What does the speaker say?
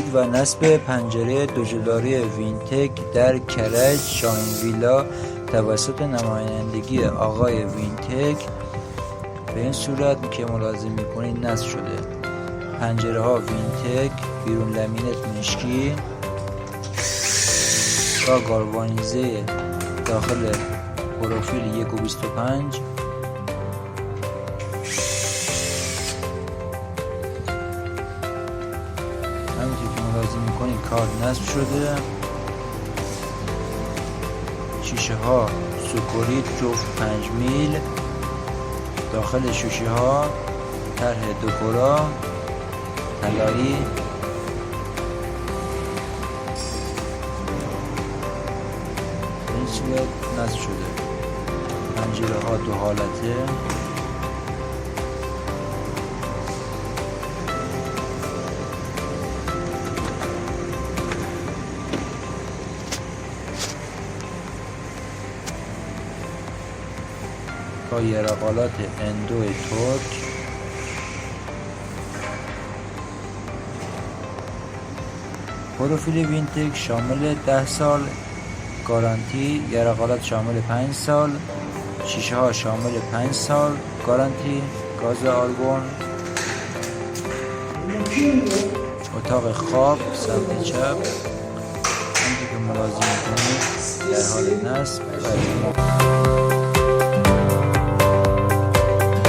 تولید و نصب پنجره دوجلاری وینتک در کرج شاهین ویلا توسط نمایندگی آقای وینتک به این صورت که ملاحظه میکنید نصب شده. پنجره ها وینتک، بیرون لامینت مشکی و گالوانیزه داخل پروفیل 1.25. همینطور که ملاحظه میکنید کار نصب شده. شیشه ها سوکوریت جفت 5 میل، داخل شیشه ها طرح دکورا طلایی. این صورت نصب شده. پنجره ها دو حالته. با یرقالات اندو ترک. پروفیل وینتک شامل 10 سال گارانتی، یرقالات شامل 5 سال، شیشه ها شامل 5 سال گارانتی، گاز آرگون. اتاق خواب سمت چپ همونطور که ملاحظه میکنید در حال نصب و